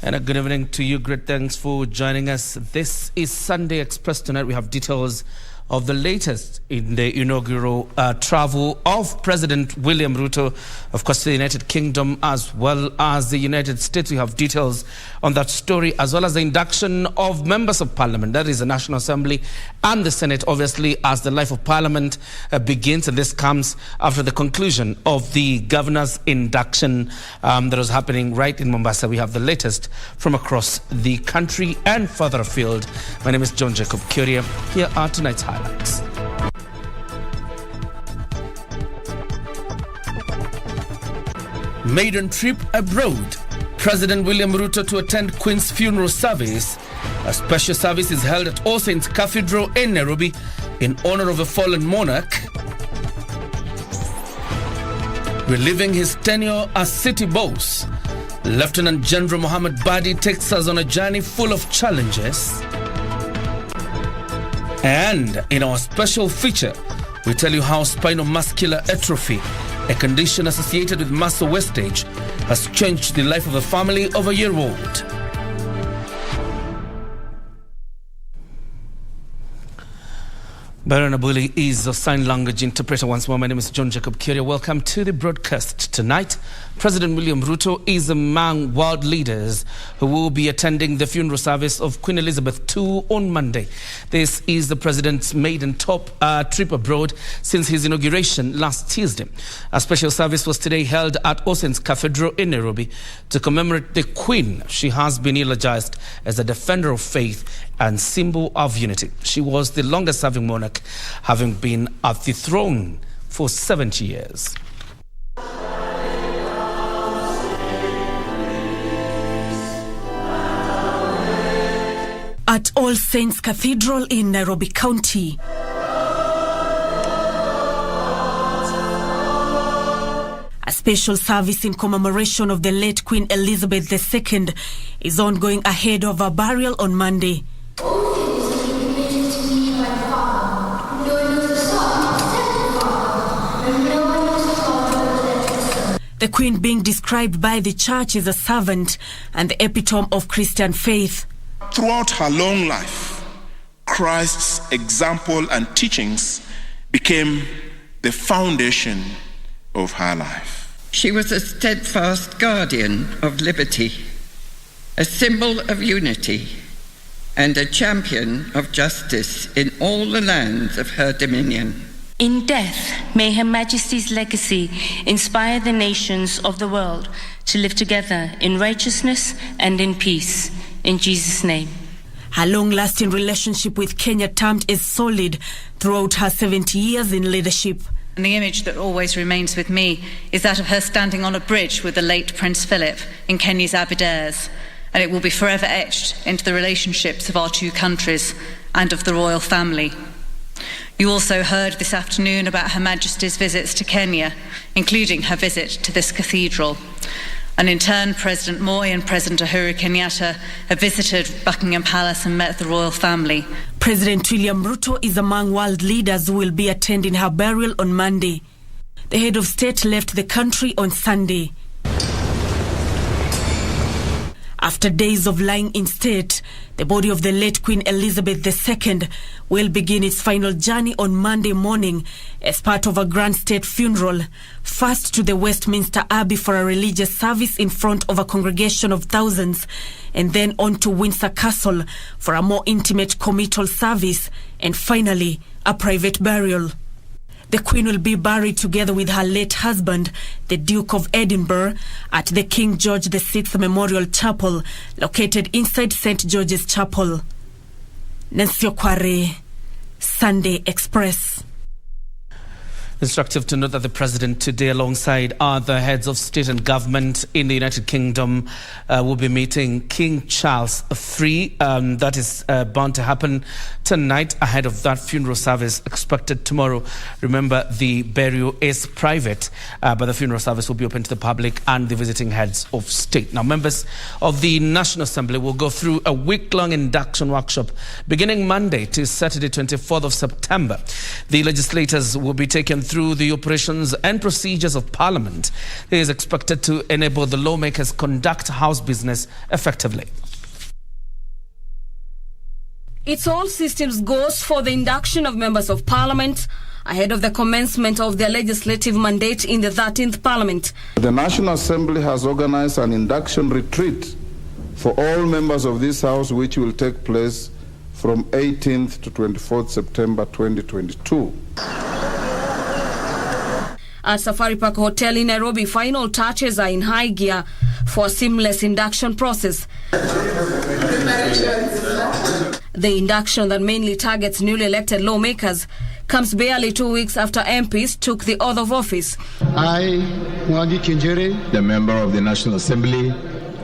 And a good evening to you. Great thanks for joining us. This is Sunday Express. Tonight we have details of the latest in the inaugural travel of President William Ruto, of course, to the United Kingdom as well as the United States. We have details on that story, as well as the induction of members of Parliament, that is the National Assembly and the Senate, obviously, as the life of Parliament begins. And this comes after the conclusion of the governor's induction that was happening right in Mombasa. We have the latest from across the country and further afield. My name is John Jacob Kioria. Here are tonight's highlights. Maiden trip abroad. President William Ruto to attend Queen's funeral service. A special service is held at All Saints Cathedral in Nairobi in honor of a fallen monarch. Reliving his tenure as city boss, Lieutenant General Mohammed Badi takes us on a journey full of challenges. And in our special feature, we tell you how spinal muscular atrophy, a condition associated with muscle wastage, has changed the life of a family of a year-old. Baron Abuli is a sign language interpreter once more. My name is John Jacob Kioria. Welcome to the broadcast tonight. President William Ruto is among world leaders who will be attending the funeral service of Queen Elizabeth II on Monday. This is the president's maiden trip abroad since his inauguration last Tuesday. A special service was today held at All Saints Cathedral in Nairobi to commemorate the Queen. She has been eulogized as a defender of faith and symbol of unity. She was the longest-serving monarch, having been at the throne for 70 years. At All Saints Cathedral in Nairobi County, a special service in commemoration of the late Queen Elizabeth II is ongoing ahead of her burial on Monday. The Queen being described by the Church as a servant and the epitome of Christian faith. Throughout her long life, Christ's example and teachings became the foundation of her life. She was a steadfast guardian of liberty, a symbol of unity, and a champion of justice in all the lands of her dominion. In death, may Her Majesty's legacy inspire the nations of the world to live together in righteousness and in peace. In Jesus' name. Her long-lasting relationship with Kenya termed as solid throughout her 70 years in leadership. And the image that always remains with me is that of her standing on a bridge with the late Prince Philip in Kenya's Aberdares, and it will be forever etched into the relationships of our two countries and of the royal family. You also heard this afternoon about Her Majesty's visits to Kenya, including her visit to this cathedral. And in turn, President Moi and President Uhuru Kenyatta have visited Buckingham Palace and met the royal family. President William Ruto is among world leaders who will be attending her burial on Monday. The head of state left the country on Sunday. After days of lying in state, the body of the late Queen Elizabeth II will begin its final journey on Monday morning as part of a grand state funeral, first to the Westminster Abbey for a religious service in front of a congregation of thousands, and then on to Windsor Castle for a more intimate committal service, and finally a private burial. The Queen will be buried together with her late husband, the Duke of Edinburgh, at the King George VI Memorial Chapel, located inside St. George's Chapel. Nancy Okware, Sunday Express. Instructive to note that the President today, alongside other heads of state and government in the United Kingdom, will be meeting King Charles III. That is bound to happen tonight ahead of that funeral service expected tomorrow. Remember, the burial is private, but the funeral service will be open to the public and the visiting heads of state. Now, members of the National Assembly will go through a week-long induction workshop beginning Monday to Saturday, 24th of September. The legislators will be taken through the operations and procedures of Parliament. It is expected to enable the lawmakers conduct House business effectively. It's all systems goes for the induction of members of Parliament ahead of the commencement of their legislative mandate in the 13th Parliament. The National Assembly has organized an induction retreat for all members of this House, which will take place from 18th to 24th September 2022. At Safari Park Hotel in Nairobi, final touches are in high gear for a seamless induction process. The induction that mainly targets newly elected lawmakers comes barely 2 weeks after MPs took the oath of office. I, Mwagi Kinjere, the member of the National Assembly,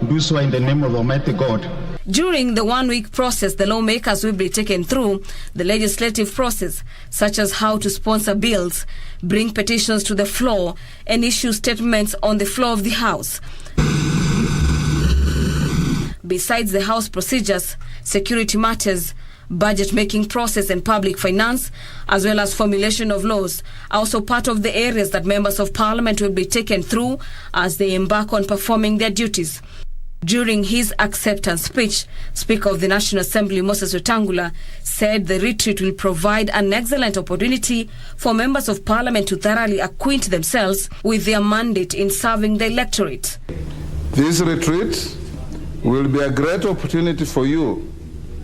do so in the name of Almighty God. During the 1 week process, the lawmakers will be taken through the legislative process, such as how to sponsor bills, bring petitions to the floor, and issue statements on the floor of the House. Besides the House procedures, security matters, budget-making process and public finance, as well as formulation of laws, are also part of the areas that members of Parliament will be taken through as they embark on performing their duties. During his acceptance speech, Speaker of the National Assembly, Moses Wetangula, said the retreat will provide an excellent opportunity for members of Parliament to thoroughly acquaint themselves with their mandate in serving the electorate. This retreat will be a great opportunity for you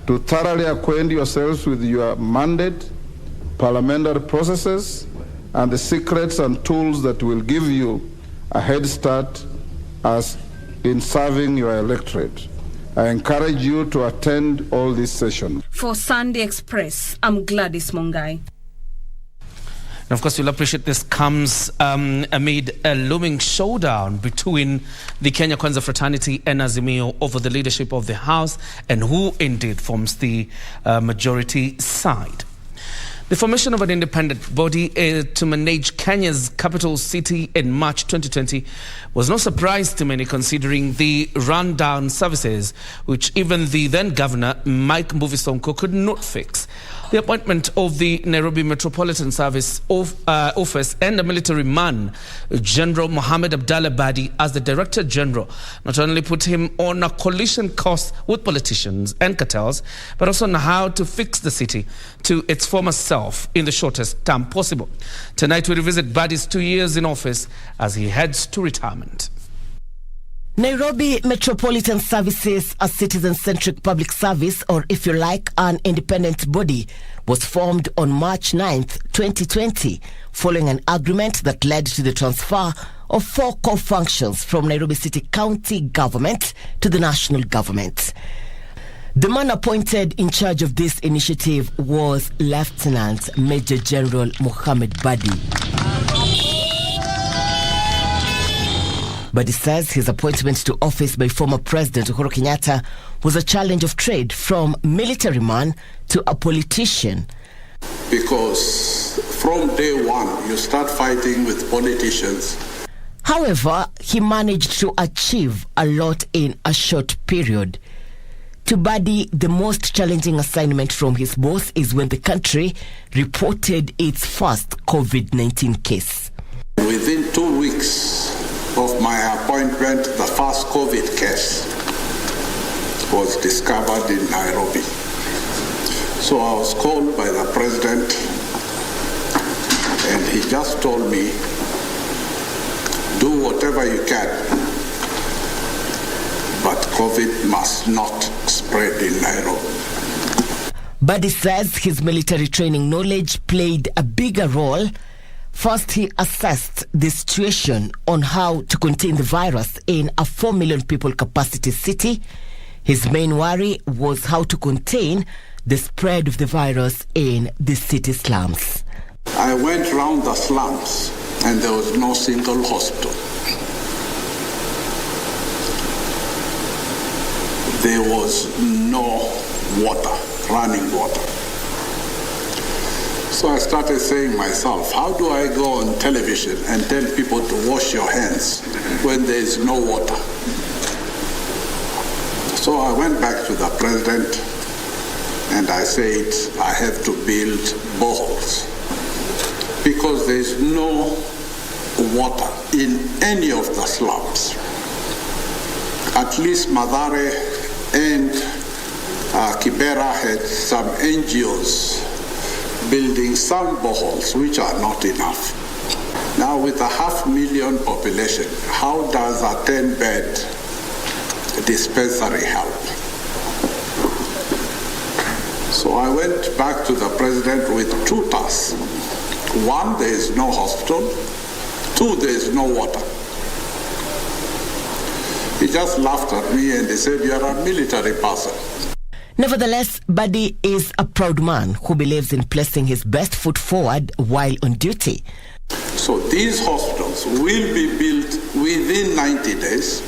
to thoroughly acquaint yourselves with your mandate, parliamentary processes, and the secrets and tools that will give you a head start as in serving your electorate. I encourage you to attend all these sessions. For Sunday Express, I'm Gladys Mongai. And of course, you'll appreciate this comes amid a looming showdown between the Kenya Kwanza fraternity and Azimio over the leadership of the House and who indeed forms the majority side. The formation of an independent body to manage Kenya's capital city in March 2020 was no surprise to many, considering the rundown services which even the then governor, Mike Mbuvi Sonko, could not fix. The appointment of the Nairobi Metropolitan Service Office and a military man, General Mohammed Abdallah Badi, as the Director General, not only put him on a collision course with politicians and cartels, but also on how to fix the city to its former self in the shortest time possible. Tonight we revisit Badi's 2 years in office as he heads to retirement. Nairobi Metropolitan Services, a citizen-centric public service, or if you like, an independent body, was formed on March 9th, 2020, following an agreement that led to the transfer of 4 core functions from Nairobi City County government to the national government. The man appointed in charge of this initiative was Lieutenant Major General Mohammed Badi. But he says his appointment to office by former President Uhuru Kenyatta was a challenge of trade from military man to a politician. Because from day one, you start fighting with politicians. However, he managed to achieve a lot in a short period. To Badi, the most challenging assignment from his boss is when the country reported its first COVID-19 case. Within 2 weeks of my appointment, the first COVID case was discovered in Nairobi. So I was called by the president, and he just told me, do whatever you can, but COVID must not spread in Nairobi. Badi says his military training knowledge played a bigger role. First, he assessed the situation on how to contain the virus in a 4 million people capacity city. His main worry was how to contain the spread of the virus in the city slums. I went round the slums and there was no single hospital. There was no water, running water. So I started saying myself, how do I go on television and tell people to wash your hands when there is no water? So I went back to the president and I said, I have to build boreholes because there is no water in any of the slums. At least Madare and Kibera had some NGOs building some boreholes, which are not enough. Now with a 500,000 population, how does a 10-bed dispensary help? So I went back to the president with two tasks. One, there is no hospital. Two, there is no water. He just laughed at me and he said, you are a military person. Nevertheless, Buddy is a proud man who believes in placing his best foot forward while on duty. So these hospitals will be built within 90 days,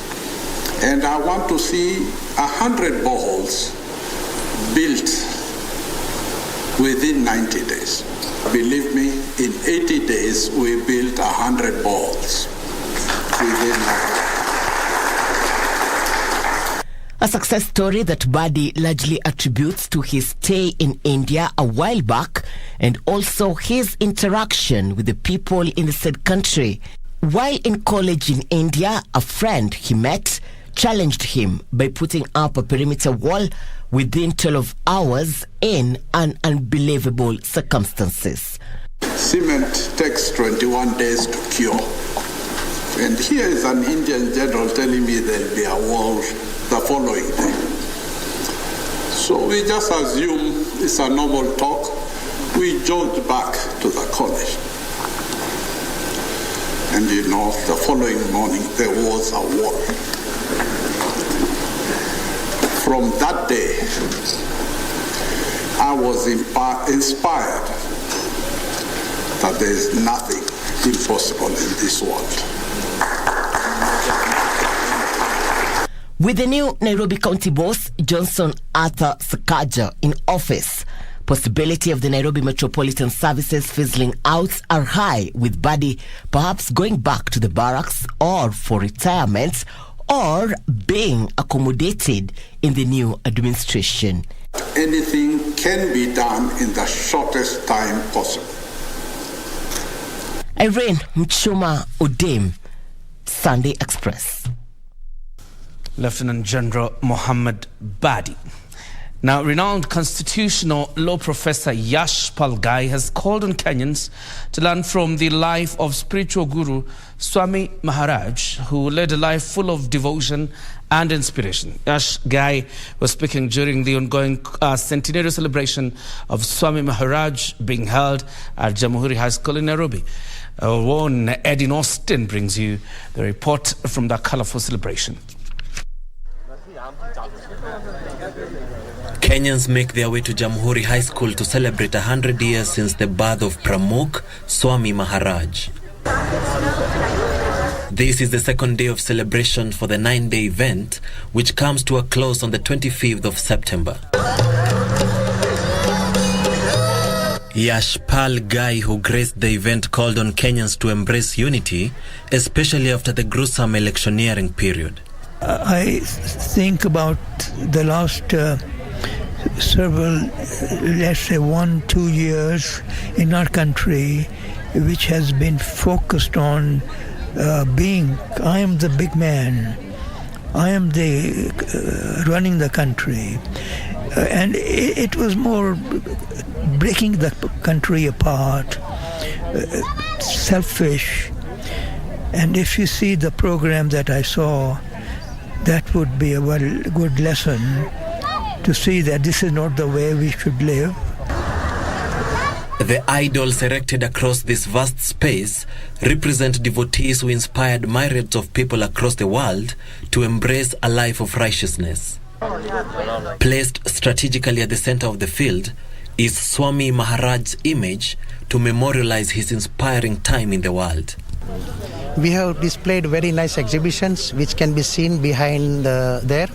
and I want to see 100 boreholes built within 90 days. Believe me, in 80 days we built 100 boreholes within 90 days. A success story that Buddy largely attributes to his stay in India a while back and also his interaction with the people in the said country. While in college in India, a friend he met challenged him by putting up a perimeter wall within 12 hours in unbelievable circumstances. Cement takes 21 days to cure. And here is an Indian general telling me there'll be a wall the following day. So we just assume it's a normal talk. We jogged back to the college. And you know, the following morning there was a wall. From that day, I was inspired that there is nothing impossible in this world. With the new Nairobi County boss, Johnson Arthur Sakaja, in office, possibility of the Nairobi Metropolitan Services fizzling out are high, with Buddy perhaps going back to the barracks or for retirement or being accommodated in the new administration. Anything can be done in the shortest time possible. Irene Mchuma Odem, Sunday Express. Lieutenant General Mohammed Badi. Now, renowned constitutional law professor Yash Palgai has called on Kenyans to learn from the life of spiritual guru Swami Maharaj, who led a life full of devotion and inspiration. Yash Gai was speaking during the ongoing centennial celebration of Swami Maharaj being held at Jamhuri High School in Nairobi. One Eddie Austin brings you the report from that colorful celebration. Kenyans make their way to Jamhuri High School to celebrate 100 years since the birth of Pramukh Swami Maharaj. This is the second day of celebration for the 9-day event, which comes to a close on the 25th of September. Yashpal Gai, who graced the event, called on Kenyans to embrace unity, especially after the gruesome electioneering period. I think about the last several, let's say 1-2 years in our country, which has been focused on being, I am the big man, I am the running the country, and it was more breaking the country apart, selfish. And if you see the program that I saw, that would be a good lesson to see that this is not the way we should live. The idols erected across this vast space represent devotees who inspired myriads of people across the world to embrace a life of righteousness. Placed strategically at the center of the field is Swami Maharaj's image to memorialize his inspiring time in the world. We have displayed very nice exhibitions which can be seen behind there,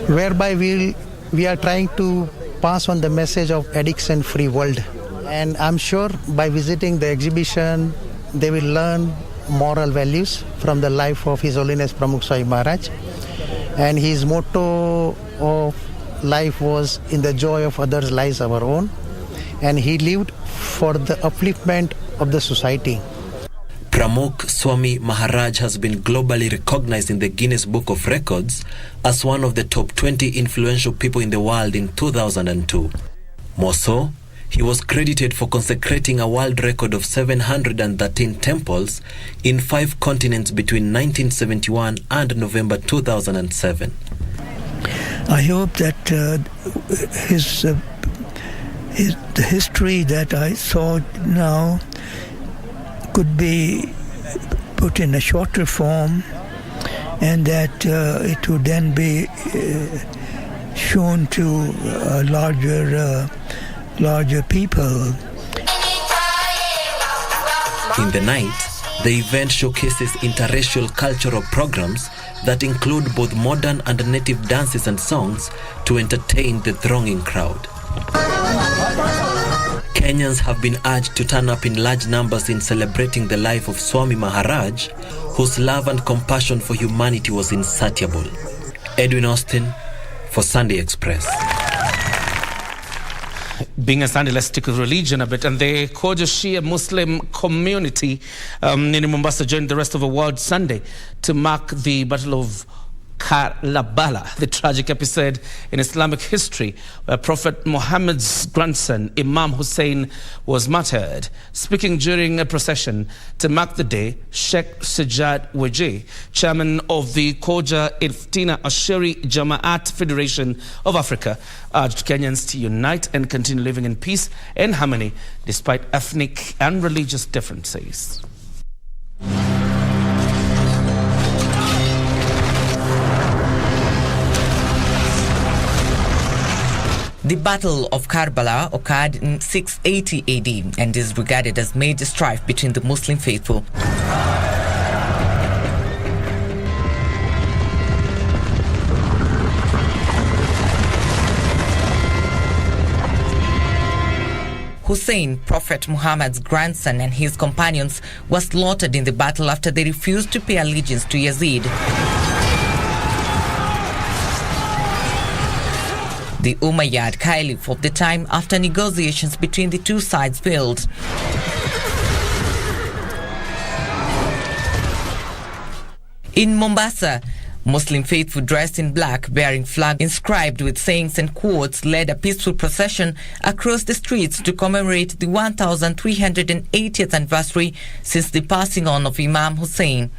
whereby we are trying to pass on the message of addiction-free world. And I'm sure by visiting the exhibition, they will learn moral values from the life of His Holiness Pramukh Swami Maharaj. And his motto of life was, in the joy of others lies our own. And he lived for the upliftment of the society. Pramukh Swami Maharaj has been globally recognized in the Guinness Book of Records as one of the top 20 influential people in the world in 2002. More so, he was credited for consecrating a world record of 713 temples in 5 continents between 1971 and November 2007. I hope that the history that I saw now could be put in a shorter form, and that it would then be shown to larger people. In the night, the event showcases interracial cultural programs that include both modern and native dances and songs to entertain the thronging crowd. Kenyans have been urged to turn up in large numbers in celebrating the life of Swami Maharaj, whose love and compassion for humanity was insatiable. Edwin Austin for Sunday Express. Being a Sunday, let's stick with religion a bit. And the Koja Shia Muslim community in Mombasa joined the rest of the world Sunday to mark the Battle of Karbala, the tragic episode in Islamic history where Prophet Muhammad's grandson, Imam Hussein, was martyred. Speaking during a procession to mark the day, Sheikh Sajjad Wajih, chairman of the Koja Iftina Asheri Jamaat Federation of Africa, urged Kenyans to unite and continue living in peace and harmony despite ethnic and religious differences. The Battle of Karbala occurred in 680 AD and is regarded as major strife between the Muslim faithful. Hussein, Prophet Muhammad's grandson, and his companions were slaughtered in the battle after they refused to pay allegiance to Yazid. The Umayyad Caliph of the time, after negotiations between the two sides failed. In Mombasa, Muslim faithful dressed in black, bearing flag inscribed with sayings and quotes, led a peaceful procession across the streets to commemorate the 1380th anniversary since the passing on of Imam Hussein.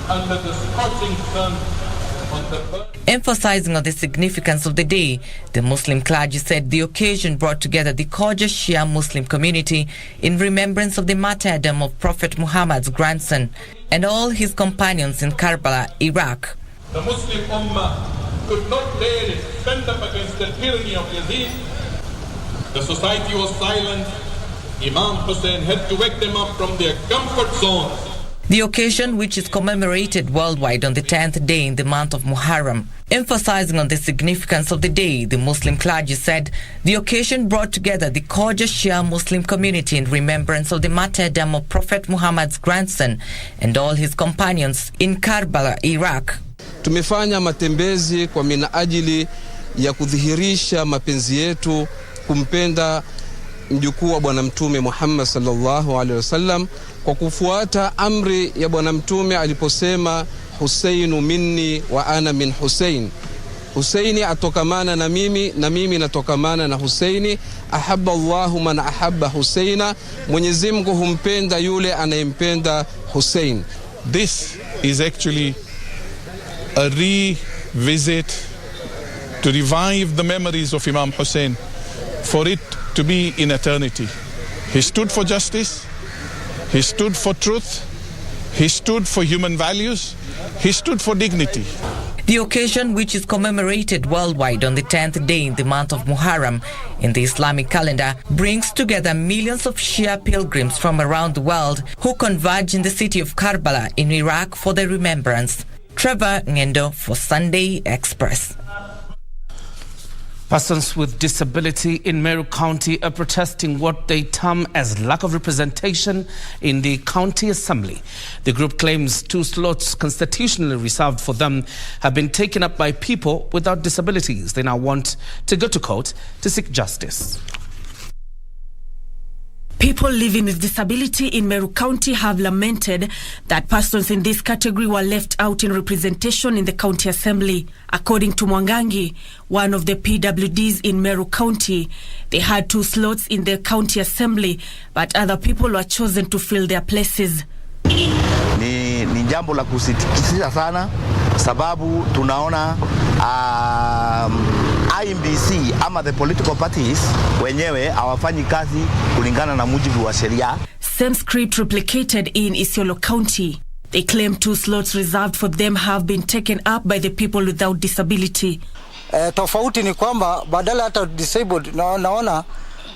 Under the scorching sun, emphasizing on the significance of the day, the Muslim clergy said the occasion brought together the Koja Shia Muslim community in remembrance of the martyrdom of Prophet Muhammad's grandson and all his companions in Karbala, Iraq. The Muslim Ummah could not dare stand up against the tyranny of Yazid. The society was silent. Imam Hussein had to wake them up from their comfort zones. The occasion, which is commemorated worldwide on the 10th day in the month of Muharram. Emphasizing on the significance of the day, the Muslim clergy said the occasion brought together the Koja Shia Muslim community in remembrance of the martyrdom of Prophet Muhammad's grandson and all his companions in Karbala, Iraq. Tumefanya matembezi kwa minajili ya kudhihirisha mapenzi yetu kumpenda mjukuu wa Bwana Mtume Muhammad sallallahu alaihi wasallam kwa kufuata amri ya Bwana Mtume aliposema Husainu minni wa ana min Husain. Husaini atokamana na mimi natokamana na Husaini. Ahabba Allahu man ahabba Husaina. Mwenyezi Mungu humpenda yule anayempenda Husain. This is actually a revisit to revive the memories of Imam Hussein, for it to be in eternity. He stood for justice, he stood for truth, he stood for human values, he stood for dignity. The occasion, which is commemorated worldwide on the 10th day in the month of Muharram in the Islamic calendar, brings together millions of Shia pilgrims from around the world who converge in the city of Karbala in Iraq for their remembrance. Trevor Ngendo for Sunday Express. Persons with disability in Meru County are protesting what they term as lack of representation in the county assembly. The group claims 2 slots constitutionally reserved for them have been taken up by people without disabilities. They now want to go to court to seek justice. People living with disability in Meru County have lamented that persons in this category were left out in representation in the county assembly. According to Mwangangi, one of the PWDs in Meru County, they had 2 slots in the county assembly, but other people were chosen to fill their places. Ni jambo la kusikitisha sana, sababu tunaona IMBC ama the political parties wenyewe hawafanyi kazi kulingana na mujibu wa sheria. Same script replicated in Isiolo County. They claim 2 slots reserved for them have been taken up by the people without disability. Tofauti ni kwamba badala hata disabled naona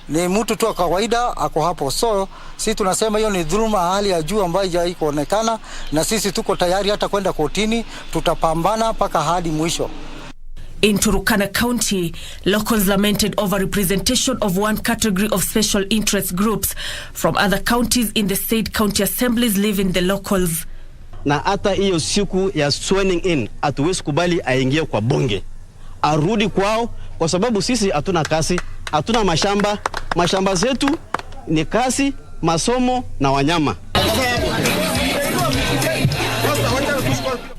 ni mtu tu kawaida ako hapo. So sisi tunasema hiyo ni dhuluma hali ya juu ambayo haikuonekana, na sisi tuko tayari hata kwenda kotini, tutapambana mpaka hadi mwisho. In Turkana County, locals lamented over-representation of one category of special interest groups from other counties in the state county assemblies living the locals. Na hata hiyo siku ya swearing in hatuwezi kubali aingie kwa bunge. Arudi kwao kwa sababu sisi hatuna kasi, hatuna mashamba. Mashamba zetu ni kasi, masomo na wanyama.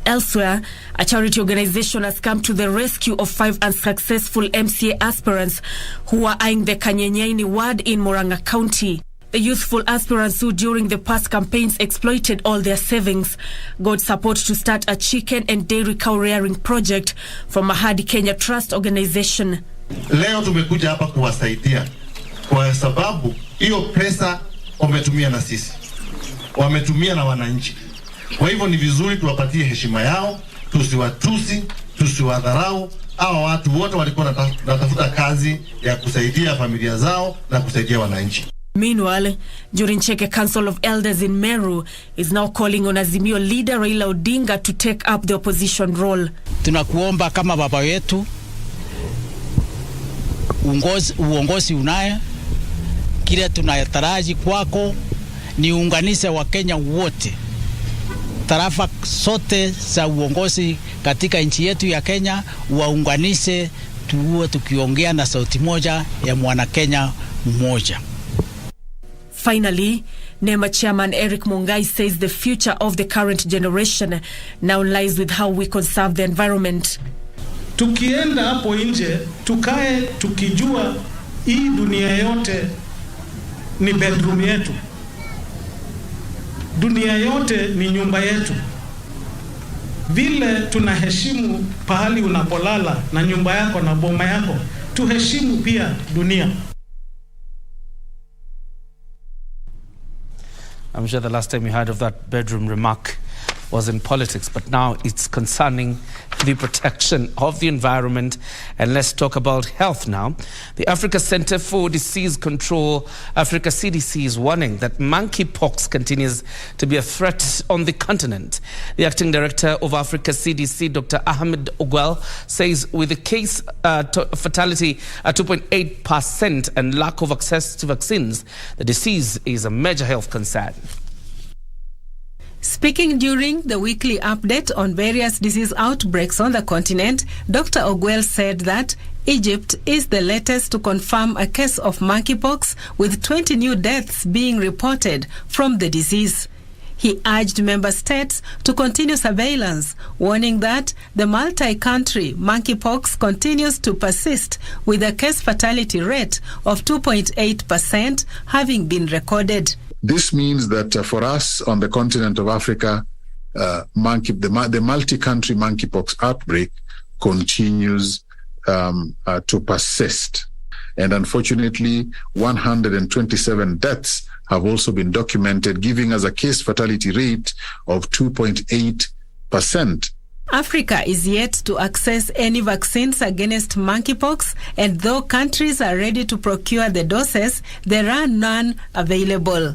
Elsewhere, a charity organization has come to the rescue of 5 unsuccessful MCA aspirants who are eyeing the Kanyenyaini ward in Murang'a County. The youthful aspirants who during the past campaigns exploited all their savings got support to start a chicken and dairy cow rearing project from Mahadi Kenya Trust organization. Leo tumekuja hapa kuwasaidia kwa sababu hiyo pesa wametumia na sisi, wametumia na wananchi. Kwa hivyo ni vizuri tuwapatie heshima yao, tusiwatusi, tusiwadharau. Hawa watu wote walikuwa natafuta kazi ya kusaidia familia zao na kusaidia wananchi. Meanwhile, during Cheke Council of Elders in Meru is now calling on Azimio leader Raila Odinga to take up the opposition role. Tunakuomba kama baba yetu, uongozi unaye, kile tunayataraji kwako ni uunganishe wa Kenya wote. Tarafa sote za uongozi katika nchi yetu ya Kenya waunganishe, tuwe tukiongea na sauti moja ya mwana Kenya mmoja. Finally, NEMA chairman Eric Mungai says the future of the current generation now lies with how we conserve the environment. Tukienda hapo nje, tukae tukijua hii dunia yote ni bedroom yetu. Dunia yote ni nyumba yetu. Vile tunaheshimu pahali unapolala na nyumba yako na boma yako, tuheshimu pia dunia. I'm sure the last time we heard of that bedroom remark was in politics, but now it's concerning the protection of the environment. And let's talk about health now. The Africa Center for Disease Control, Africa CDC, is warning that monkeypox continues to be a threat on the continent. The acting director of Africa CDC, Dr. Ahmed Ogwell, says with the case fatality at 2.8% and lack of access to vaccines, the disease is a major health concern. Speaking during the weekly update on various disease outbreaks on the continent, Dr. Ogwell said that Egypt is the latest to confirm a case of monkeypox, with 20 new deaths being reported from the disease. He urged member states to continue surveillance, warning that the multi-country monkeypox continues to persist, with a case fatality rate of 2.8% having been recorded. This means that for us on the continent of Africa, the multi-country monkeypox outbreak continues to persist. And unfortunately, 127 deaths have also been documented, giving us a case fatality rate of 2.8%. Africa is yet to access any vaccines against monkeypox, and though countries are ready to procure the doses, there are none available.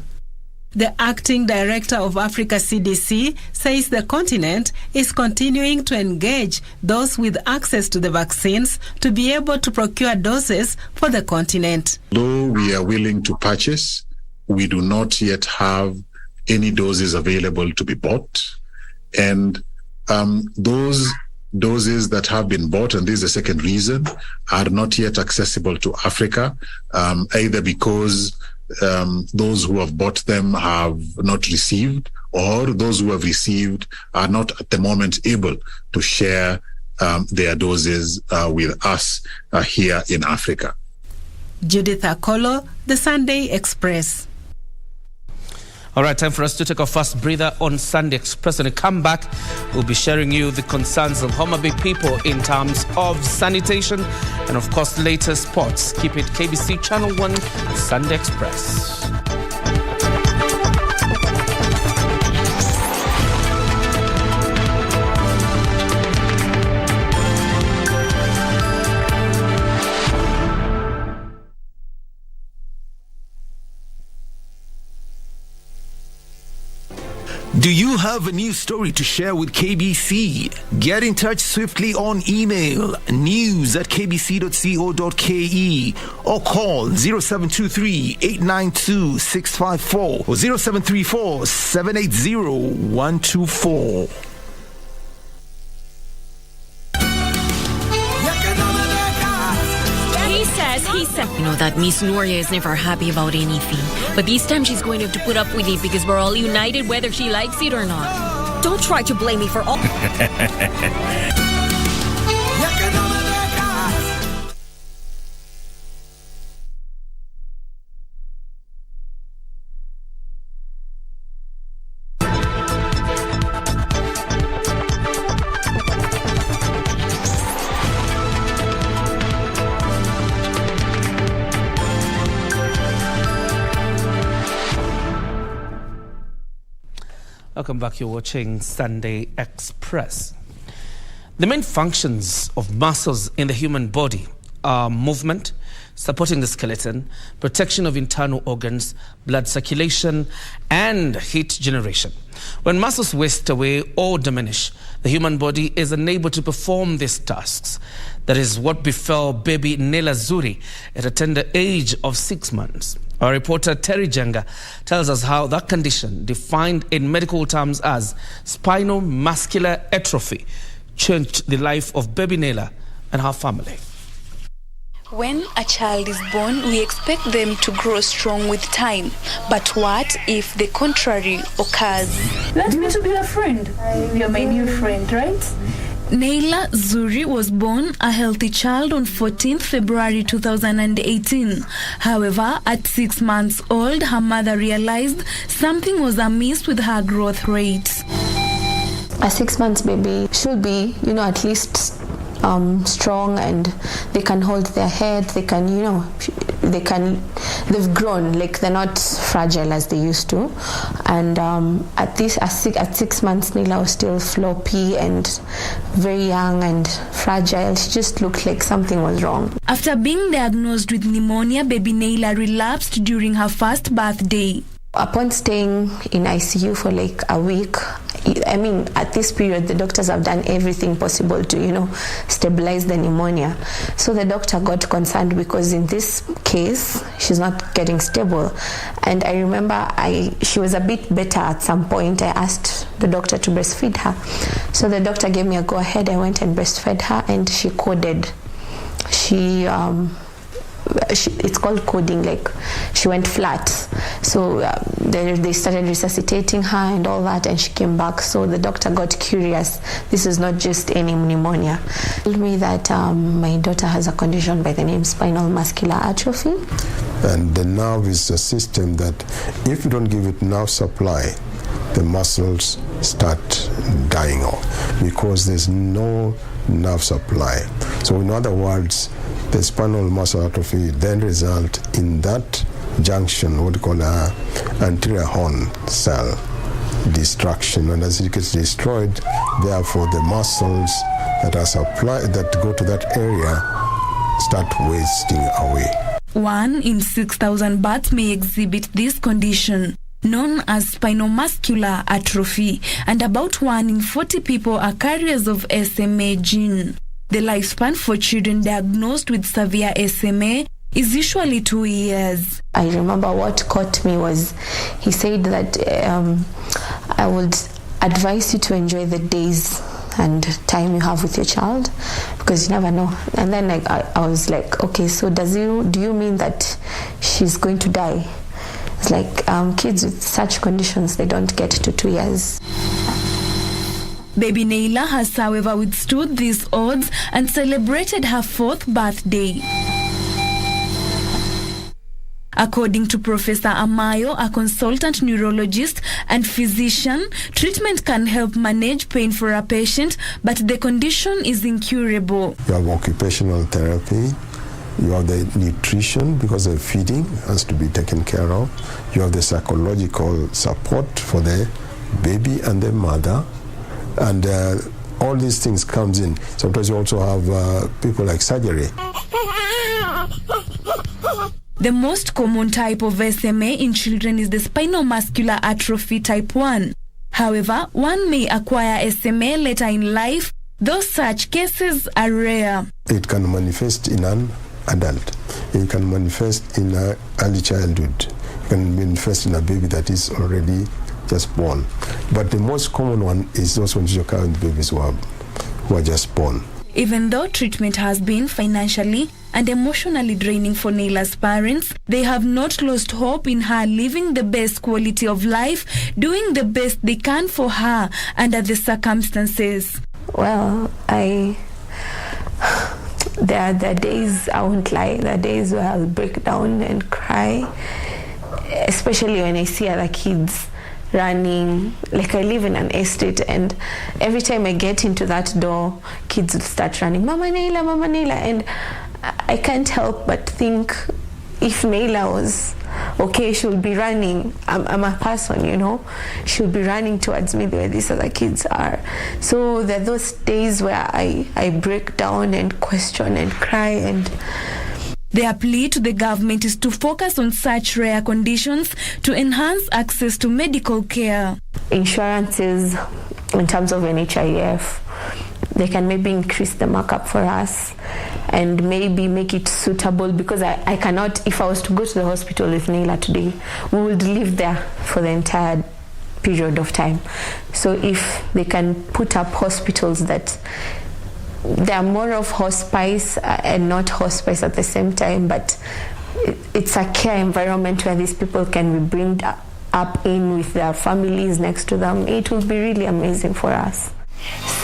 The acting director of Africa CDC says the continent is continuing to engage those with access to the vaccines to be able to procure doses for the continent. Though we are willing to purchase, we do not yet have any doses available to be bought. And those doses that have been bought, and this is the second reason, are not yet accessible to Africa, either because those who have bought them have not received, or those who have received are not at the moment able to share their doses with us here in Africa. Judith Akolo, The Sunday Express. All right, time for us to take our first breather on Sunday Express. When we come back, we'll be sharing you the concerns of Homa Bay people in terms of sanitation and, of course, the latest sports. Keep it KBC Channel 1 Sunday Express. Do you have a news story to share with KBC? Get in touch swiftly on email news@kbc.co.ke or call 0723-892-654 or 0734-780-124. He said, you know, that Miss Nuria is never happy about anything. But this time she's going to have to put up with it because we're all united whether she likes it or not. Don't try to blame me for all... Welcome back. You're watching Sunday Express. The main functions of muscles in the human body are movement, supporting the skeleton, protection of internal organs, blood circulation, and heat generation. When muscles waste away or diminish, the human body is unable to perform these tasks. That is what befell baby Nela Zuri at a tender age of 6 months. Our reporter Terry Jenga tells us how that condition, defined in medical terms as spinal muscular atrophy, changed the life of baby Nela and her family. When a child is born, we expect them to grow strong with time. But what if the contrary occurs? Let me to be a friend. You're my new friend, right? Nela Zuri was born a healthy child on 14th February 2018. However, at 6 months old, her mother realized something was amiss with her growth rate. A 6 months baby should be, at least strong, and they can hold their head, they've grown, like they're not fragile as they used to. And at 6 months, Nela was still floppy and very young and fragile. She just looked like something was wrong. After being diagnosed with pneumonia, baby Nela relapsed during her first birthday. Upon staying in ICU for like a week, at this period, the doctors have done everything possible to, stabilize the pneumonia. So the doctor got concerned because in this case, she's not getting stable. And I remember she was a bit better at some point. I asked the doctor to breastfeed her. So the doctor gave me a go-ahead. I went and breastfed her, and she coded. It's called coding, like she went flat. So they started resuscitating her and all that, and she came back. So the doctor got curious. This is not just any pneumonia. He told me that my daughter has a condition by the name spinal muscular atrophy. And the nerve is a system that if you don't give it nerve supply, the muscles start dying off because there's no nerve supply. So in other words, the spinal muscular atrophy then result in that junction, what we call a anterior horn cell destruction, and as it gets destroyed, therefore the muscles that are supplied, that go to that area, start wasting away. 1 in 6,000 births may exhibit this condition. known as spinal muscular atrophy, and about 1 in 40 people are carriers of SMA gene. The lifespan for children diagnosed with severe SMA is usually 2 years. I remember what caught me was he said that I would advise you to enjoy the days and time you have with your child, because you never know. And then I was like, okay, so do you mean that she's going to die? It's like kids with such conditions, they don't get to 2 years. Baby Naila has, however, withstood these odds and celebrated her 4th birthday. According to Professor Amayo, a consultant neurologist and physician, treatment can help manage pain for a patient, but the condition is incurable. You have occupational therapy, you have the nutrition, because the feeding has to be taken care of. You have the psychological support for the baby and the mother, and all these things comes in. Sometimes you also have people like surgery. The most common type of SMA in children is the spinal muscular atrophy type 1. However, one may acquire SMA later in life, though such cases are rare. It can manifest in an adult. It can manifest in early childhood. It can manifest in a baby that is already just born. But the most common one is those ones you carry babies who are just born. Even though treatment has been financially and emotionally draining for Naila's parents, they have not lost hope in her living the best quality of life, doing the best they can for her under the circumstances. Well, there are days, I won't lie, there are days where I'll break down and cry, especially when I see other kids running. Like, I live in an estate, and every time I get into that door, kids will start running, Mama Naila, and I can't help but think, if Naila was okay, she would be running. I'm a person, you know, she would be running towards me the way these other kids are. So there are those days where I break down and question and cry. And their plea to the government is to focus on such rare conditions to enhance access to medical care. Insurances, in terms of NHIF, they can maybe increase the markup for us and maybe make it suitable, because I cannot, if I was to go to the hospital with Naila today, we would live there for the entire period of time. So if they can put up hospitals that they are more of hospice and not hospice at the same time, but it's a care environment where these people can be brought up in with their families next to them, it will be really amazing for us.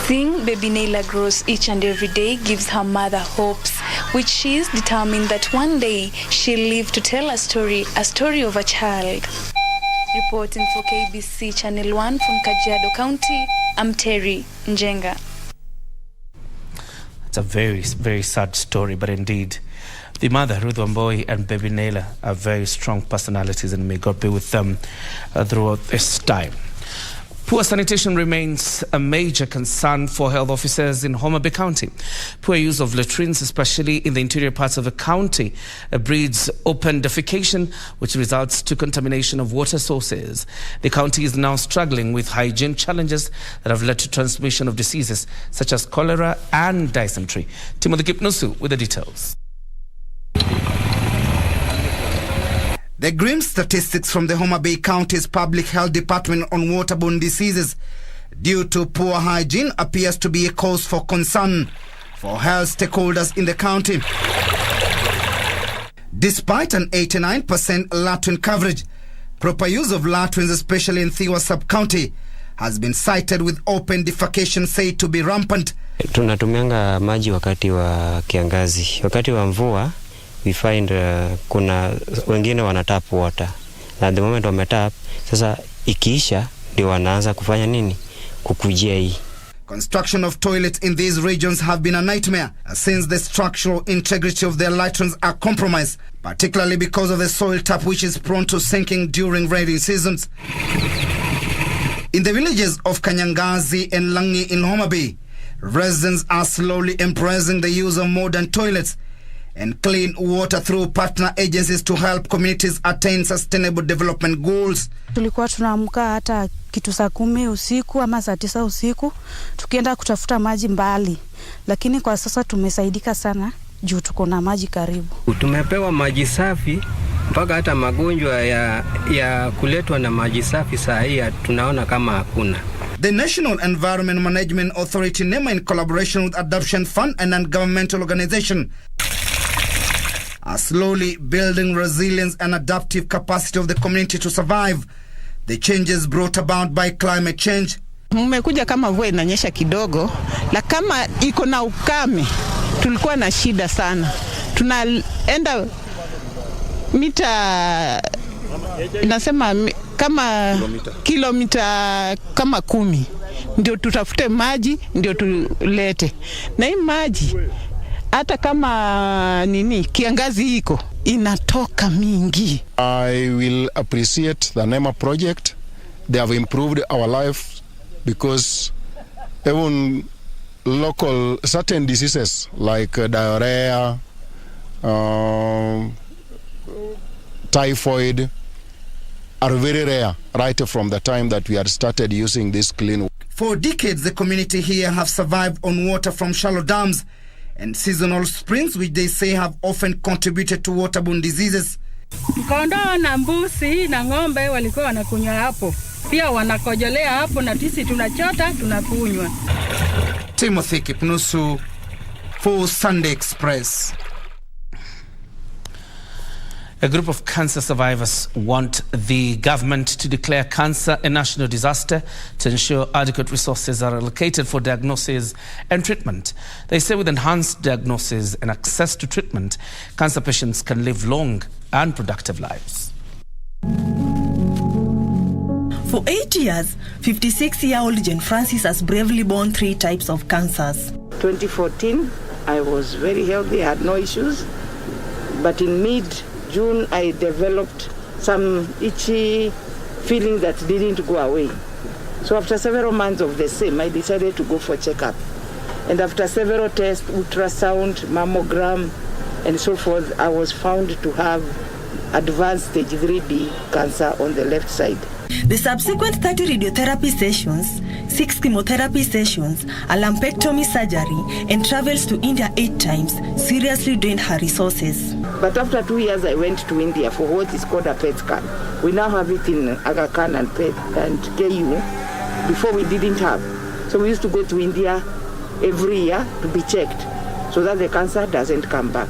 Seeing baby Naila grows each and every day gives her mother hopes, which she is determined that one day she'll live to tell a story of a child. Reporting for KBC Channel 1 from Kajiado County, I'm Terry Njenga. It's a very, very sad story, but indeed, the mother, Ruth Wamboi, and baby Naila are very strong personalities, and may God be with them throughout this time. Poor sanitation remains a major concern for health officers in Homa Bay County. Poor use of latrines, especially in the interior parts of the county, breeds open defecation, which results to contamination of water sources. The county is now struggling with hygiene challenges that have led to transmission of diseases such as cholera and dysentery. Timothy Kipnusu with the details. The grim statistics from the Homa Bay County's Public Health Department on waterborne diseases due to poor hygiene appears to be a cause for concern for health stakeholders in the county. Despite an 89% latrine coverage, proper use of latrines, especially in Thiwa sub-county, has been cited with open defecation said to be rampant. Tunatumianga maji wakati wa kiangazi. Wakati wa mvua, we find kuna wengine wana tap water. Na the moment wametap, sasa ikiisha ndio wanaanza kufanya nini? Kukujia hii. Construction of toilets in these regions have been a nightmare since the structural integrity of their latrines are compromised, particularly because of the soil tap, which is prone to sinking during rainy seasons. In the villages of Kanyangazi and Langi in Homa Bay, residents are slowly embracing the use of modern toilets and clean water through partner agencies to help communities attain sustainable development goals. Tulikuwa tunaamka hata kitu saa 10 usiku ama saa 9 usiku tukienda kutafuta maji mbali, lakini kwa sasa tumesaidika sana juu tuko na maji karibu. Tumepewa maji safi mpaka hata magonjwa ya kuletwa na maji safi saa hii tunaona kama hakuna. The National Environment Management Authority NEMA, in collaboration with Adoption Fund and non-governmental organization, are slowly building resilience and adaptive capacity of the community to survive the changes brought about by climate change. Mmekuja kama mvua inanyesha kidogo, la kama iko na ukame tulikuwa na shida sana. Tunaenda mita inasema kama kilomita kama 10 ndio tutafute maji ndio tulete. Na hii maji hata kama kiangazi iko inatoka mingi. I will appreciate the NEMA project. They have improved our life because even local certain diseases like diarrhea, typhoid are very rare right from the time that we had started using this clean. For decades, the community here have survived on water from shallow dams and seasonal springs, which they say have often contributed to waterborne diseases. Kondoo na mbuzi na ng'ombe walikuwa wanakunywa hapo. Pia wanakojolea hapo na sisi tunachota tunakunywa. Timothy Kipnusu for Sunday Express. A group of cancer survivors want the government to declare cancer a national disaster to ensure adequate resources are allocated for diagnosis and treatment. They say with enhanced diagnosis and access to treatment, cancer patients can live long and productive lives. For 8 years, 56-year-old Jane Francis has bravely borne 3 types of cancers. 2014, I was very healthy, I had no issues, but in mid-June, I developed some itchy feeling that didn't go away. So after several months of the same, I decided to go for checkup. And after several tests, ultrasound, mammogram, and so forth, I was found to have advanced stage 3B cancer on the left side. The subsequent 30 radiotherapy sessions, 6 chemotherapy sessions, a lumpectomy surgery, and travels to India 8 times seriously drained her resources. But after 2 years, I went to India for what is called a PET scan. We now have it in Aga Khan and PET and KU. Before we didn't have. So we used to go to India every year to be checked so that the cancer doesn't come back.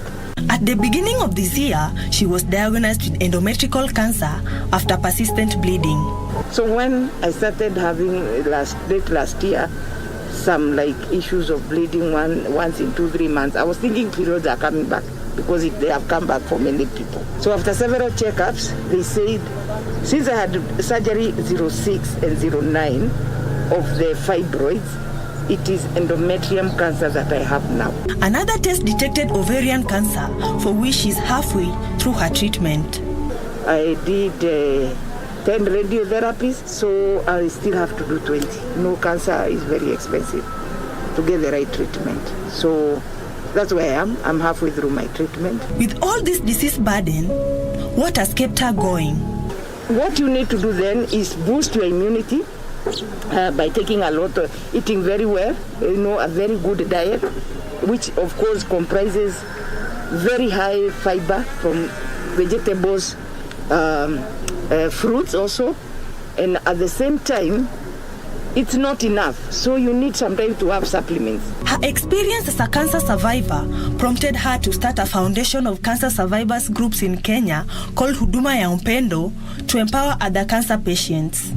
At the beginning of this year, she was diagnosed with endometrial cancer after persistent bleeding. So when I started having late last year, some issues of bleeding once in 2-3 months, I was thinking periods are coming back because they have come back for many people. So after several checkups, they said, since I had surgery 06 and 09 of the fibroids, it is endometrium cancer that I have now. Another test detected ovarian cancer, for which she's halfway through her treatment. I did 10 radiotherapies, so I still have to do 20. No, cancer is very expensive to get the right treatment. So that's where I am. I'm halfway through my treatment. With all this disease burden, what has kept her going? What you need to do then is boost your immunity by taking a lot of, eating very well, a very good diet, which of course comprises very high fiber from vegetables, fruits also, and at the same time, it's not enough. So you need sometimes to have supplements. Her experience as a cancer survivor prompted her to start a foundation of cancer survivors groups in Kenya called Huduma ya Upendo to empower other cancer patients.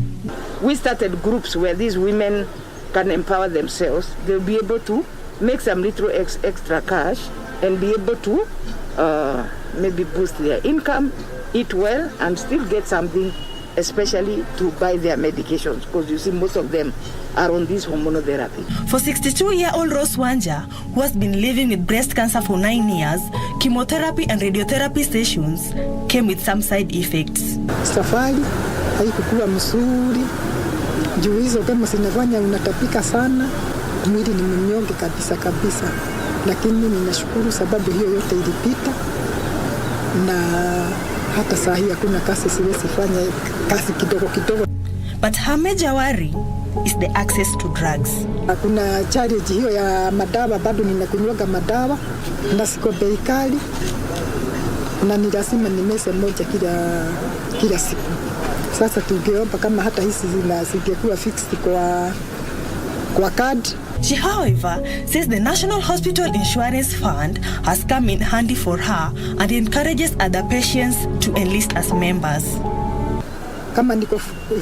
We started groups where these women can empower themselves. They'll be able to make some little extra cash and be able to maybe boost their income, eat well, and still get something, especially to buy their medications, because you see most of them are on this hormonotherapy. For 62-year-old Rose Wanja, who has been living with breast cancer for 9 years, chemotherapy and radiotherapy sessions came with some side effects. Safari haikuwa mzuri, juu hizo kama zinafanya unatapika sana, mwili ni mnyonge kabisa. lakini ninashukuru sababu hiyo yote ilipita, na hata saa hii hakuna kazi siwezi fanya, kazi kidogo kidogo. But her major worry is the access to drugs. Kuna challenge hiyo ya madawa, bado ninakunywaga madawa na siko bei kali, na ni lazima nimeze moja kila siku. Sasa tungeomba kama hata hizi zingekuwa fixed kwa card. She, however, says the National Hospital Insurance Fund has come in handy for her and encourages other patients to enlist as members. Kama niko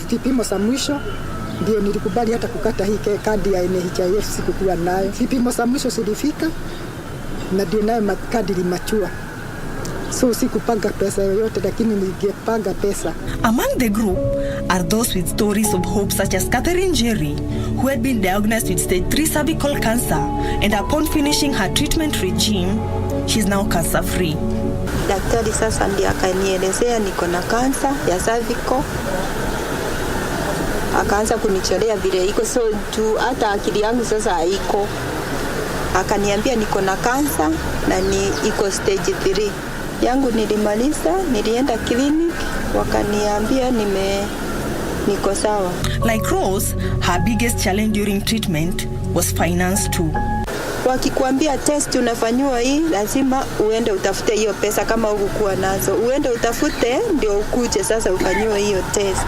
vipimo za mwisho, ndio nilikubali hata kukata hii kadi ya NHIF, sikuwa nayo. Vipimo za mwisho zilifika na ndio nayo kadi limachua. So sikupanga pesa yoyote, lakini ningepanga pesa. Among the group are those with stories of hope, such as Catherine Jerry, who had been diagnosed with stage 3 cervical cancer, and upon finishing her treatment regime, she's now cancer free. Daktari sasa ndiye akanielezea niko na kansa ya cervical. Akaanza kunicholea vile iko, so tu hata akili yangu sasa haiko. Akaniambia niko na kansa na ni iko stage 3. Yangu nilimaliza, nilienda clinic, wakaniambia niko sawa. Like Rose, her biggest challenge during treatment was finance too. Wakikuambia test unafanywa hii, lazima uende utafute hiyo pesa kama hukuwa nazo. Uende utafute ndio ukuje sasa ufanywe hiyo test.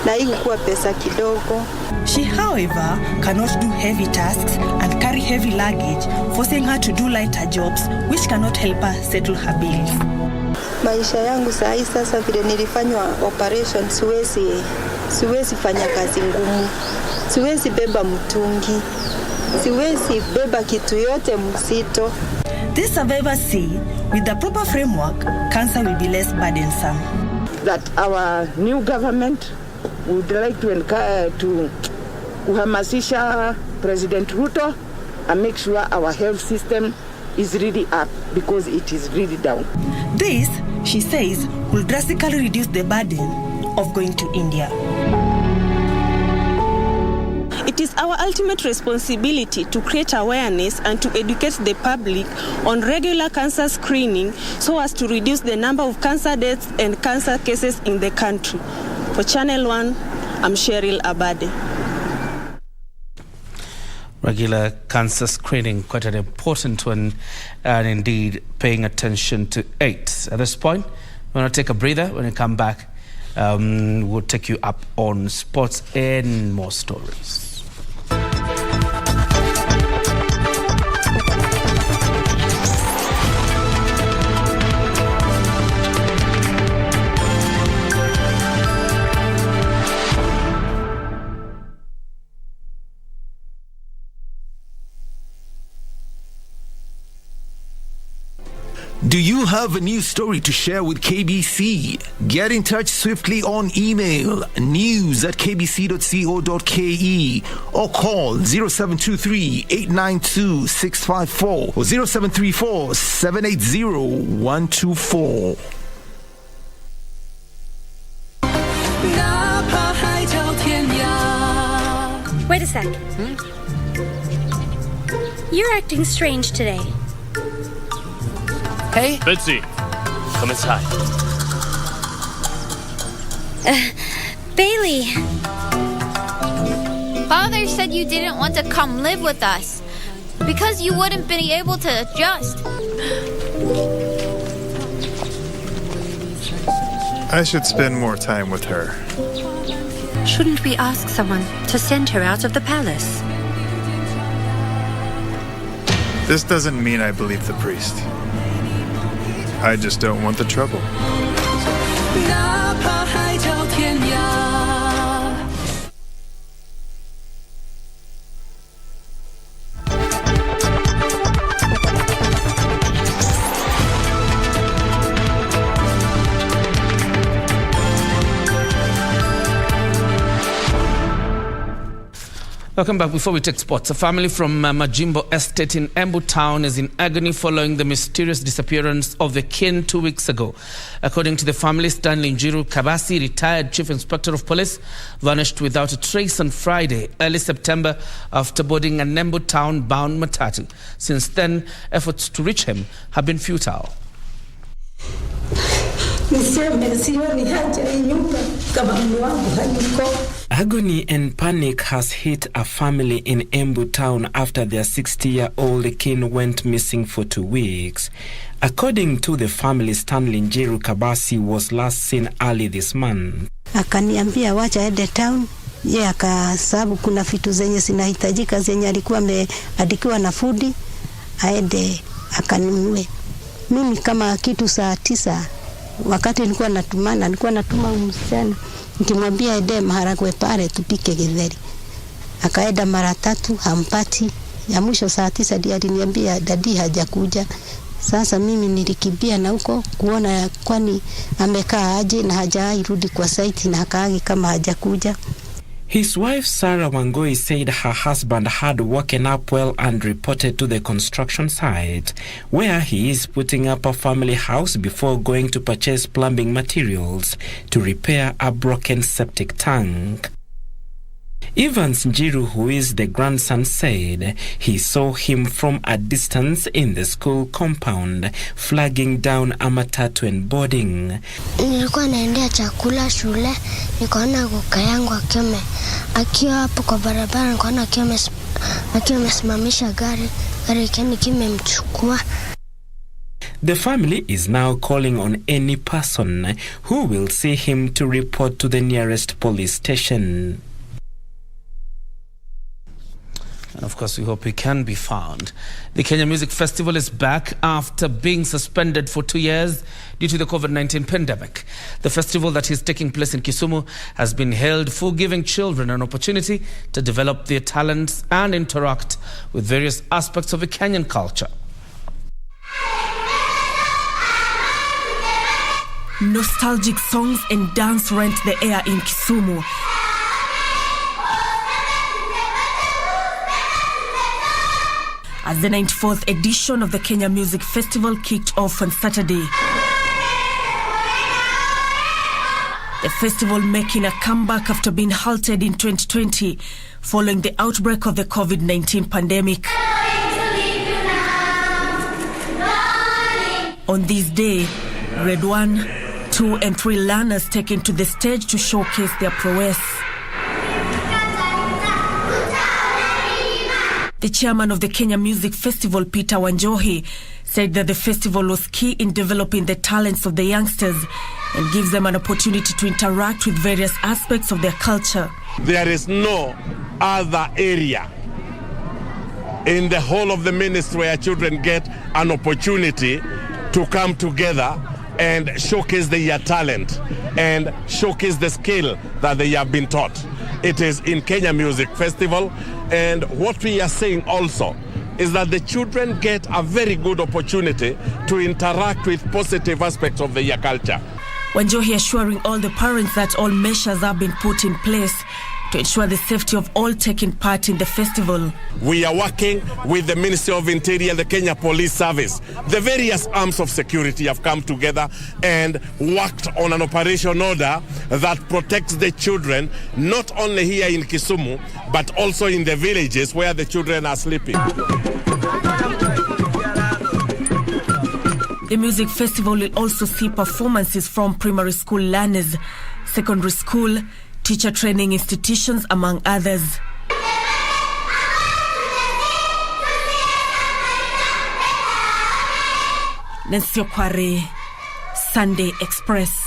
Na hii hukuwa pesa kidogo. She, however, cannot do heavy tasks and carry heavy luggage, forcing her to do lighter jobs which cannot help her settle her bills. Maisha yangu sasa vile nilifanywa operation, siwezi fanya kazi ngumu. Siwezi beba mtungi. Siwezi beba kitu yote mzito. These survivors say with the proper framework, cancer will be less burdensome. That our new government would like to kuhamasisha President Ruto and make sure our health system is really up, because it is really down. This, she says, will drastically reduce the burden of going to India. It is our ultimate responsibility to create awareness and to educate the public on regular cancer screening so as to reduce the number of cancer deaths and cancer cases in the country. For Channel 1, I'm Cheryl Abade. Regular cancer screening, quite an important one, and indeed paying attention to it. At this point, we're going to take a breather. When we come back, we'll take you up on sports and more stories. Do you have a news story to share with KBC? Get in touch swiftly on email news@kbc.co.ke or call 0723-892-654 or 0734-780-124. Wait a sec. You're acting strange today. Hey? Betsy, come inside. Bailey. Father said you didn't want to come live with us because you wouldn't be able to adjust. I should spend more time with her. Shouldn't we ask someone to send her out of the palace? This doesn't mean I believe the priest. I just don't want the trouble. Welcome back. Before we take sports, a family from Majimbo Estate in Embu Town is in agony following the mysterious disappearance of the kin 2 weeks ago. According to the family, Stanley Njiru Kabasi, retired Chief Inspector of Police, vanished without a trace on Friday, early September, after boarding an Embu Town-bound matatu. Since then, efforts to reach him have been futile. Agony and panic has hit a family in Embu Town after their 60-year-old kin went missing for 2 weeks. According to the family, Stanley Njiru Kabasi was last seen early this month. Akaniambia wacha ende town, ye akasababu kuna vitu zenye zinahitajika zenye alikuwa ameandikiwa na fudi, aende akanunue. Mimi kama kitu saa 9 wakati nilikuwa natuma msichana nikimwambia ende maharagwe pale tupike githeri. Akaenda mara 3 hampati. Ya mwisho saa 9 ndiye aliniambia dadi hajakuja. Sasa mimi nilikimbia na huko kuona kwani amekaa aje na hajairudi kwa site na akaagi kama hajakuja. His wife Sarah Wangoi said her husband had woken up well and reported to the construction site, where he is putting up a family house before going to purchase plumbing materials to repair a broken septic tank. Evans Njiru, who is the grandson, said he saw him from a distance in the school compound, flagging down a matatu and boarding. Nilikuwa naendea chakula shule, nikaona kaka yangu akiwa hapo kwa barabara, nikaona akiwa amesimamisha gari kimemchukua. The family is now calling on any person who will see him to report to the nearest police station. And of course, we hope he can be found. The Kenya Music Festival is back after being suspended for 2 years due to the COVID-19 pandemic. The festival that is taking place in Kisumu has been held for giving children an opportunity to develop their talents and interact with various aspects of the Kenyan culture. Nostalgic songs and dance rent the air in Kisumu. As the 94th edition of the Kenya Music Festival kicked off on Saturday. The festival making a comeback after being halted in 2020 following the outbreak of the COVID-19 pandemic. On this day, grade 1, 2 and 3 learners taken to the stage to showcase their prowess. The chairman of the Kenya Music Festival, Peter Wanjohi, said that the festival was key in developing the talents of the youngsters and gives them an opportunity to interact with various aspects of their culture. There is no other area in the whole of the ministry where children get an opportunity to come together and showcase their talent and showcase the skill that they have been taught. It is in Kenya Music Festival, and what we are saying also is that the children get a very good opportunity to interact with positive aspects of their culture. Wanjohi assuring all the parents that all measures have been put in place to ensure the safety of all taking part in the festival. We are working with the Ministry of Interior, the Kenya Police Service. The various arms of security have come together and worked on an operation order that protects the children, not only here in Kisumu, but also in the villages where the children are sleeping. The music festival will also see performances from primary school learners, secondary school, teacher training institutions, among others. Nancy Okware, Sunday Express.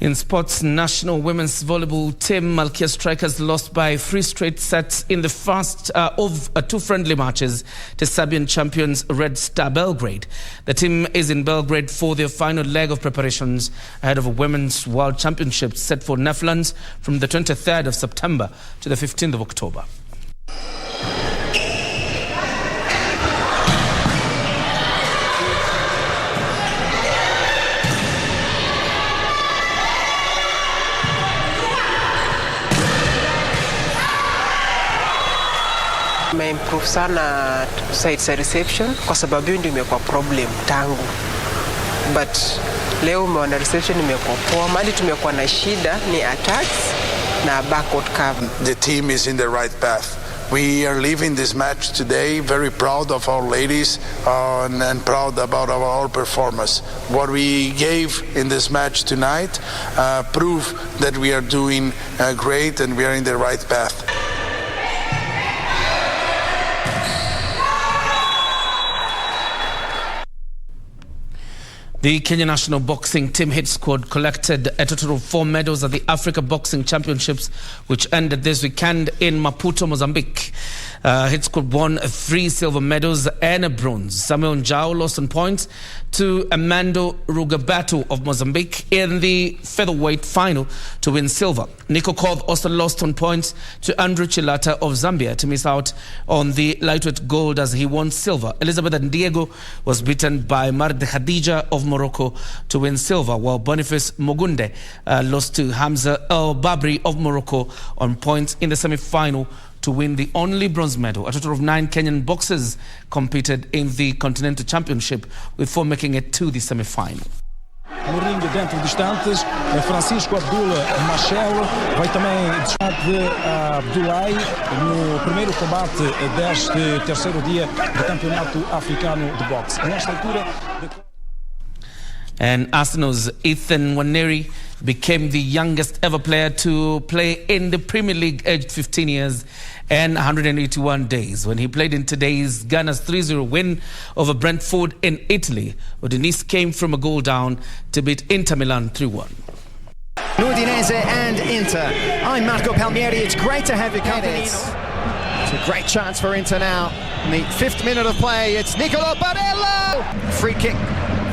In sports, national women's volleyball team Malkia Strikers lost by 3 straight sets in the first of 2 friendly matches to Serbian champions Red Star Belgrade. The team is in Belgrade for their final leg of preparations ahead of a Women's World Championship set for Netherlands from the 23rd of September to the 15th of October. Tumeimprove sana side reception kwa sababu ndio imekuwa problem tangu, but leo umeona reception imekuwa poa. Mali tumekuwa na shida ni attacks na backward cover. The team is in the right path. We are leaving this match today very proud of our ladies and proud about our performance. What we gave in this match tonight prove that we are doing great and we are in the right path. The Kenya national boxing team hit squad collected a total of 4 medals at the Africa Boxing Championships, which ended this weekend in Maputo, Mozambique. Hit squad won 3 silver medals and a bronze. Samuel Njao lost on points to Amando Rugabato of Mozambique in the featherweight final to win silver. Nico Koth also lost on points to Andrew Chilata of Zambia to miss out on the lightweight gold as he won silver. Elizabeth Ndiego was beaten by Mard Khadija of Morocco to win silver, while Boniface Mogunde lost to Hamza El Babri of Morocco on points in the semi-final to win the only bronze medal. A total of 9 Kenyan boxers competed in the Continental Championship, with 4 making it to the semi-final. No ringue dentro de instantes, Francisco Abdullah Machel vai também distante de Abdullahi no primeiro combate deste terceiro dia do Campeonato Africano de Boxe. Nesta altura... And Arsenal's Ethan Nwaneri became the youngest ever player to play in the Premier League, aged 15 years and 181 days. When he played in today's Ghana's 3-0 win over Brentford in Italy, Udinese came from a goal down to beat Inter Milan 3-1. Udinese and Inter. I'm Marco Palmieri. It's great to have you company. It's a great chance for Inter now. In the 5th minute of play, it's Nicolo Barella. Free kick